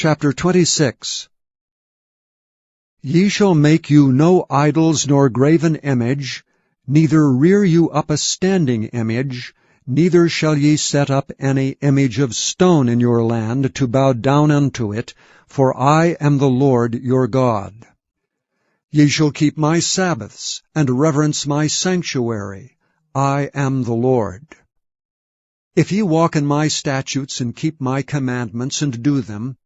Chapter 26. Ye shall make you no idols nor graven image, neither rear you up a standing image, neither shall ye set up any image of stone in your land to bow down unto it, for I am the Lord your God. Ye shall keep my Sabbaths, and reverence my sanctuary. I am the Lord. If ye walk in my statutes, and keep my commandments, and do them,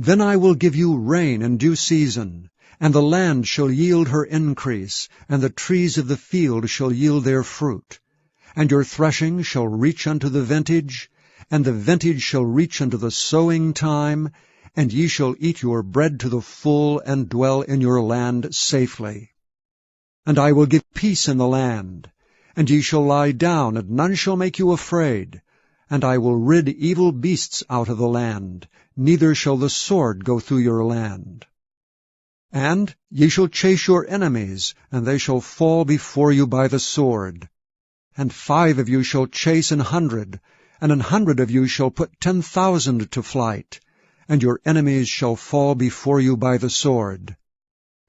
then I will give you rain in due season, and the land shall yield her increase, and the trees of the field shall yield their fruit. And your threshing shall reach unto the vintage, and the vintage shall reach unto the sowing time, and ye shall eat your bread to the full, and dwell in your land safely. And I will give peace in the land, and ye shall lie down, and none shall make you afraid. And I will rid evil beasts out of the land, neither shall the sword go through your land. And ye shall chase your enemies, and they shall fall before you by the sword. And 5 of you shall chase 100, and 100 of you shall put 10,000 to flight, and your enemies shall fall before you by the sword.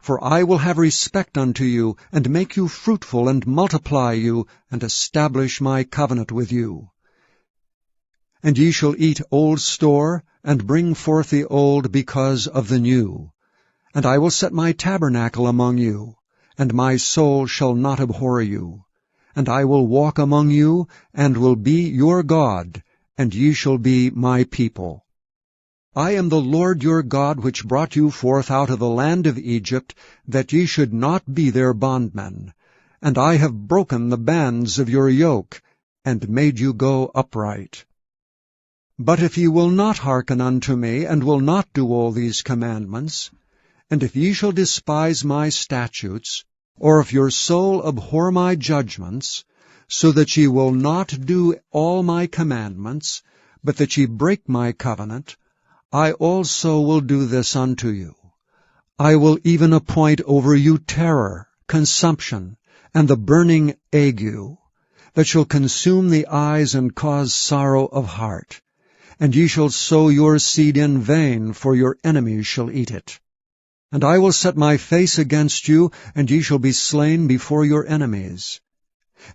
For I will have respect unto you, and make you fruitful, and multiply you, and establish my covenant with you. And ye shall eat old store, and bring forth the old because of the new. And I will set my tabernacle among you, and my soul shall not abhor you. And I will walk among you, and will be your God, and ye shall be my people. I am the Lord your God, which brought you forth out of the land of Egypt, that ye should not be their bondmen. And I have broken the bands of your yoke, and made you go upright. But if ye will not hearken unto me, and will not do all these commandments, and if ye shall despise my statutes, or if your soul abhor my judgments, so that ye will not do all my commandments, but that ye break my covenant, I also will do this unto you. I will even appoint over you terror, consumption, and the burning ague, that shall consume the eyes and cause sorrow of heart. And ye shall sow your seed in vain, for your enemies shall eat it. And I will set my face against you, and ye shall be slain before your enemies.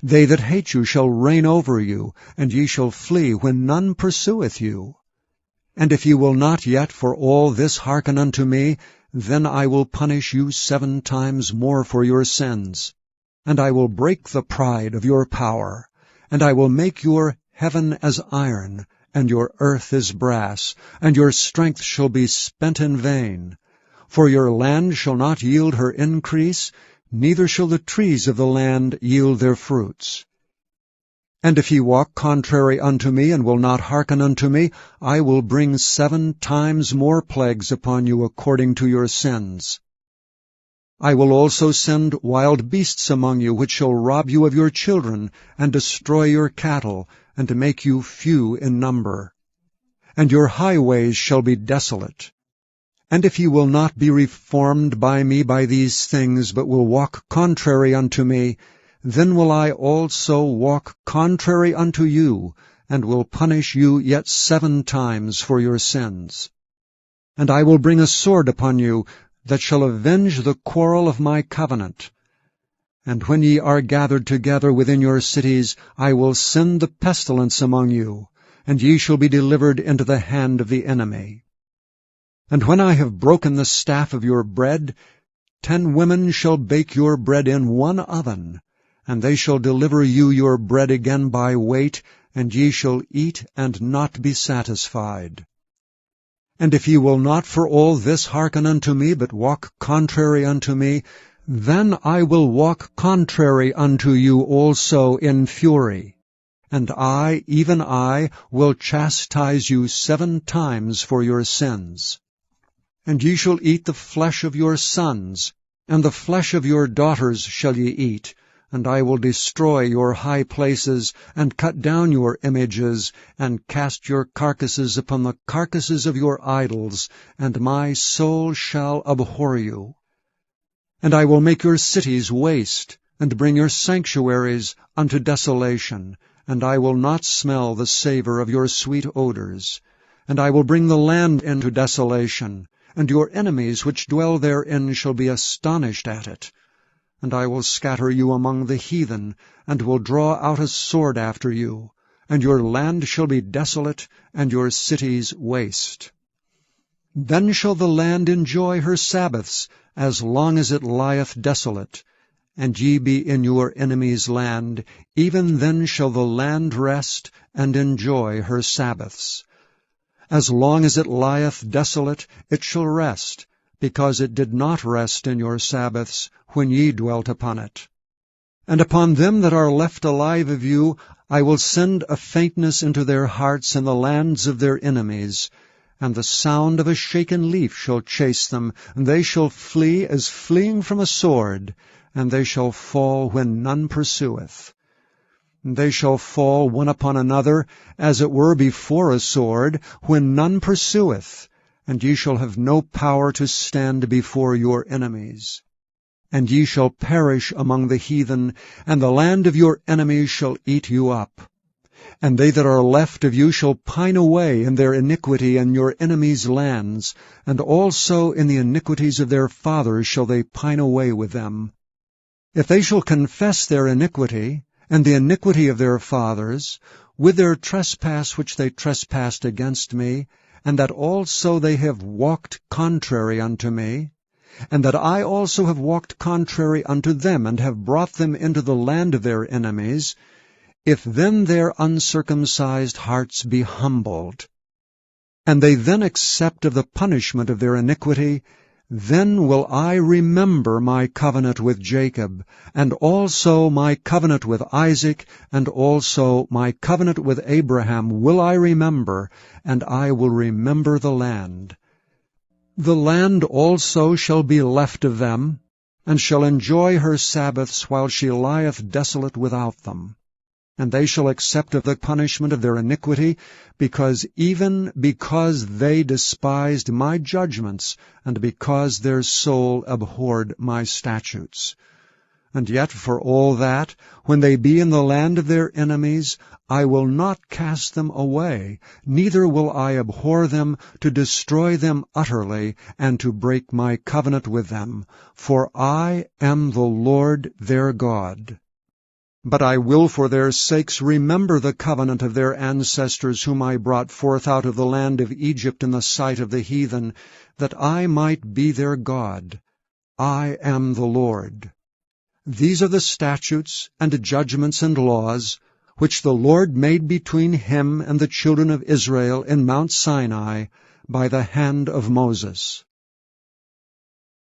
They that hate you shall reign over you, and ye shall flee when none pursueth you. And if ye will not yet for all this hearken unto me, then I will punish you 7 times more for your sins. And I will break the pride of your power, and I will make your heaven as iron, and your earth is brass, and your strength shall be spent in vain. For your land shall not yield her increase, neither shall the trees of the land yield their fruits. And if ye walk contrary unto me, and will not hearken unto me, I will bring 7 times more plagues upon you according to your sins. I will also send wild beasts among you, which shall rob you of your children, and destroy your cattle, and to make you few in number. And your highways shall be desolate. And if ye will not be reformed by me by these things, but will walk contrary unto me, then will I also walk contrary unto you, and will punish you yet 7 times for your sins. And I will bring a sword upon you, that shall avenge the quarrel of my covenant. And when ye are gathered together within your cities, I will send the pestilence among you, and ye shall be delivered into the hand of the enemy. And when I have broken the staff of your bread, 10 women shall bake your bread in 1 oven, and they shall deliver you your bread again by weight, and ye shall eat and not be satisfied. And if ye will not for all this hearken unto me, but walk contrary unto me, then I will walk contrary unto you also in fury. And I, even I, will chastise you 7 times for your sins. And ye shall eat the flesh of your sons, and the flesh of your daughters shall ye eat, and I will destroy your high places, and cut down your images, and cast your carcasses upon the carcasses of your idols, and my soul shall abhor you. And I will make your cities waste, and bring your sanctuaries unto desolation, and I will not smell the savor of your sweet odors. And I will bring the land into desolation, and your enemies which dwell therein shall be astonished at it. And I will scatter you among the heathen, and will draw out a sword after you, and your land shall be desolate, and your cities waste. Then shall the land enjoy her Sabbaths, as long as it lieth desolate, and ye be in your enemy's land, even then shall the land rest, and enjoy her Sabbaths. As long as it lieth desolate, it shall rest, because it did not rest in your Sabbaths, when ye dwelt upon it. And upon them that are left alive of you I will send a faintness into their hearts in the lands of their enemies, and the sound of a shaken leaf shall chase them, and they shall flee as fleeing from a sword, and they shall fall when none pursueth. They shall fall one upon another, as it were before a sword, when none pursueth, and ye shall have no power to stand before your enemies. And ye shall perish among the heathen, and the land of your enemies shall eat you up. And they that are left of you shall pine away in their iniquity in your enemies' lands, and also in the iniquities of their fathers shall they pine away with them. If they shall confess their iniquity, and the iniquity of their fathers, with their trespass which they trespassed against me, and that also they have walked contrary unto me, and that I also have walked contrary unto them, and have brought them into the land of their enemies, if then their uncircumcised hearts be humbled, and they then accept of the punishment of their iniquity, then will I remember my covenant with Jacob, and also my covenant with Isaac, and also my covenant with Abraham will I remember, and I will remember the land. The land also shall be left of them, and shall enjoy her Sabbaths while she lieth desolate without them. And they shall accept of the punishment of their iniquity, because they despised my judgments, and because their soul abhorred my statutes. And yet for all that, when they be in the land of their enemies, I will not cast them away, neither will I abhor them, to destroy them utterly, and to break my covenant with them. For I am the Lord their God. But I will for their sakes remember the covenant of their ancestors, whom I brought forth out of the land of Egypt in the sight of the heathen, that I might be their God. I am the Lord. These are the statutes and judgments and laws, which the Lord made between him and the children of Israel in Mount Sinai by the hand of Moses.